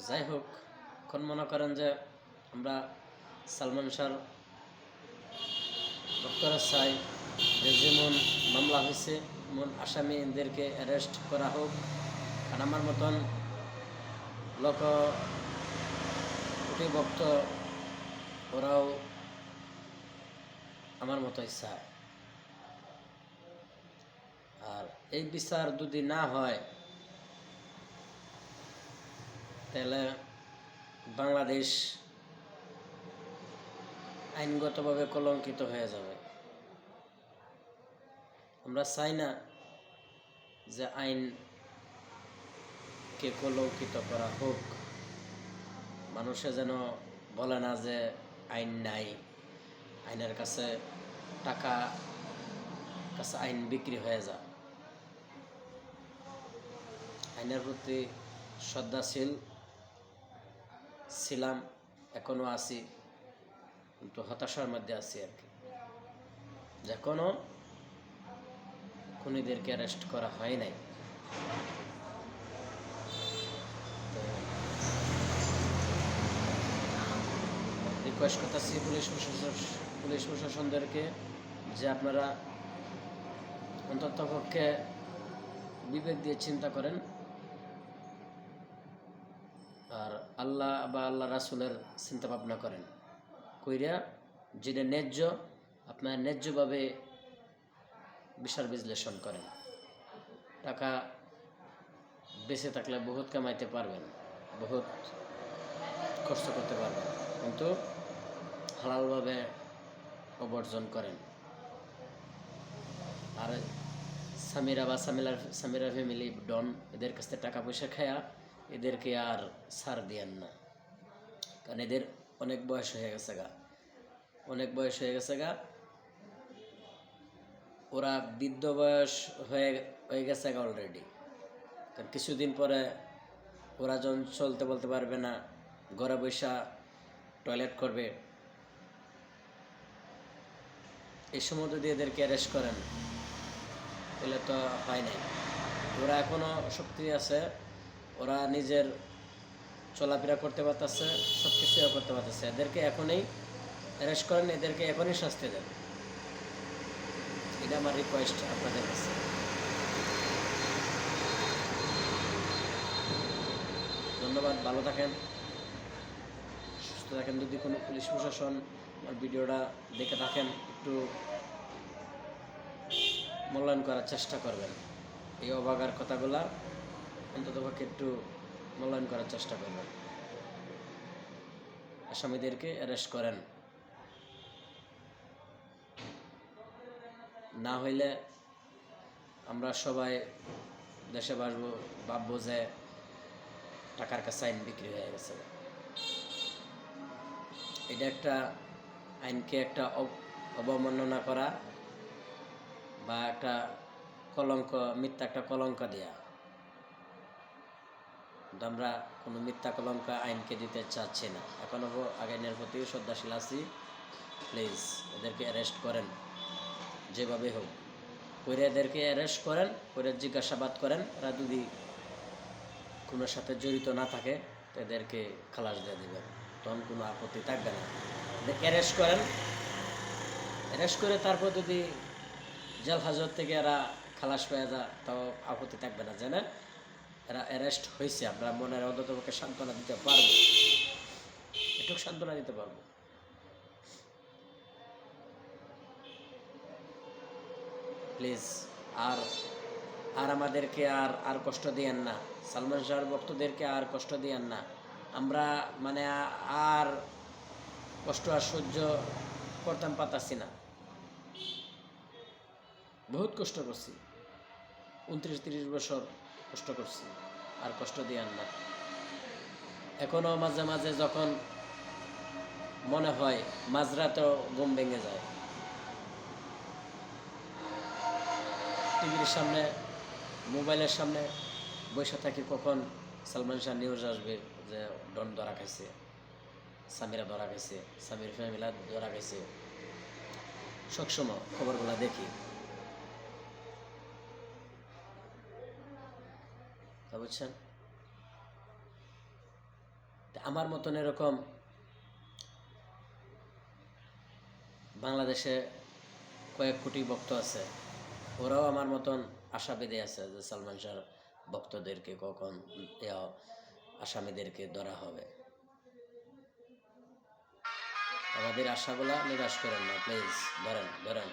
যাই হোক, এখন মনে করেন যে আমরা সালমান শাহর ভক্তরা চাই যে যেমন মামলা হয়েছে এমন আসামিদেরকে অ্যারেস্ট করা হোক। আর আমার মতন লোক কোটি ভক্ত ওরাও আমার মতোই চায়। আর এই বিচার যদি না হয় তাহলে বাংলাদেশ আইনগতভাবে কলঙ্কিত হয়ে যাবে। আমরা চাই না যে আইনকে কলঙ্কিত করা হোক। মানুষে যেন বলে না যে আইন নাই, আইনের কাছে টাকা কাছে আইন বিক্রি হয়ে যায়। আইনের প্রতি শ্রদ্ধাশীল ছিলাম, এখনো আছি, কিন্তু হতাশার মধ্যে আছি আর কি। যে কোনো খুনিদেরকে অ্যারেস্ট করা হয় নাই। রিকোয়েস্ট করতেছি পুলিশ প্রশাসনদেরকে যে আপনারা অন্ততপক্ষে বিবেক দিয়ে চিন্তা করেন আর আল্লাহ বা আল্লাহ রাসূলের চিন্তা ভাবনা করেন, কইরা যেটা ন্যায্য আপনার ন্যায্যভাবে বিচার বিশ্লেষণ করেন। টাকা বেঁচে থাকলে বহুত কামাইতে পারবেন, বহুত খরচ করতে পারবেন, কিন্তু হালালভাবে উপার্জন করেন। আর সামিরা বা সামিরা ফ্যামিলি ডন এদের কাছ থেকে টাকা পয়সা খায়া এদেরকে আর ছাড় দিয়েন না, কারণ এদের অনেক বয়স হয়ে গেছে গা, ওরা বৃদ্ধ বয়স হয়ে গেছে গা অলরেডি। কারণ কিছুদিন পরে ওরা যখন চলতে বলতে পারবে না, ঘরে বসা টয়লেট করবে, এই সময় যদি এদেরকে অ্যারেস্ট করেন তাহলে তো হয় নাই। ওরা এখনও শক্তি আছে, ওরা নিজের চলাফেরা করতে পারতেছে, সব কিছু করতে পারতেছে। এদেরকে এখনই অ্যারেস্ট করেন, এদেরকে এখনই শাস্তি দেন। এটা আমার রিকোয়েস্ট আপনাদের কাছে। ধন্যবাদ, ভালো থাকেন, সুস্থ থাকেন। যদি কোনো পুলিশ প্রশাসন আমার ভিডিওটা দেখে থাকেন, একটু মূল্যায়ন করার চেষ্টা করবেন। এই অবাগার কথাগুলা অন্ততপক্ষে একটু মূল্যায়ন করার চেষ্টা করবেন। আসামিদেরকে অ্যারেস্ট করেন, না হইলে আমরা সবাই দেশে ভাববো যে টাকার কাছে আইন বিক্রি হয়ে গেছে। এটা একটা আইনকে একটা অবমাননা করা বা একটা কলঙ্ক, মিথ্যা একটা কলঙ্ক দেয়া। কিন্তু আমরা কোনো মিথ্যা কলঙ্ক আইনকে দিতে চাচ্ছি না। এখনও আইনের প্রতি শ্রদ্ধাশীল আছি। প্লিজ এদেরকে অ্যারেস্ট করেন, যেভাবে হোক করে এদেরকে অ্যারেস্ট করেন, করে জিজ্ঞাসাবাদ করেন। এরা যদি কোনো সাথে জড়িত না থাকে তো এদেরকে খালাস দিয়ে দেবেন, তখন কোনো আপত্তি থাকবে না। এদেরকে অ্যারেস্ট করেন, অ্যারেস্ট করে তারপর যদি জেল হাজত থেকে এরা খালাস পেয়ে যায় তাও আপত্তি থাকবে না, জানেন এরা অ্যারেস্ট হয়েছে। আমরা মনের অন্ততপক্ষে সান্ত্বনা দিতে পারবো, একটু সান্ত্বনা দিতে পারবো। প্লিজ আর আর আমাদেরকে আর কষ্ট দিয়েন না, সালমান শাহর ভক্তদেরকে আর কষ্ট দিয়েন না। আমরা মানে আর কষ্ট আর সহ্য করতাম পারতাছি না, বহুত কষ্ট করছি, 29-30 বছর কষ্ট করছি, আর কষ্ট দিয়েন না। এখনও মাঝে মাঝে যখন মনে হয় মাঝরাতেও ঘুম ভেঙে যায়, টিভির সামনে মোবাইলের সামনে বসে থাকি কখন সালমান শাহ নিউজ আসবে যে ডন ধরা খাইছে, সামিরা ধরা খাইছে, সামির ফ্যামিলা ধরা খাইছে। সবসময় খবরগুলো দেখি, বুঝছেন। তা আমার মতন এরকম বাংলাদেশে কয়েক কোটি ভক্ত আছে, ওরাও আমার মতন আশা বেঁধে আছে যে সালমান শাহর ভক্তদেরকে কখন আসামিদেরকে ধরা হবে। আমাদের আশাগুলা নিরাশ করেন না প্লিজ, ধরেন ধরেন।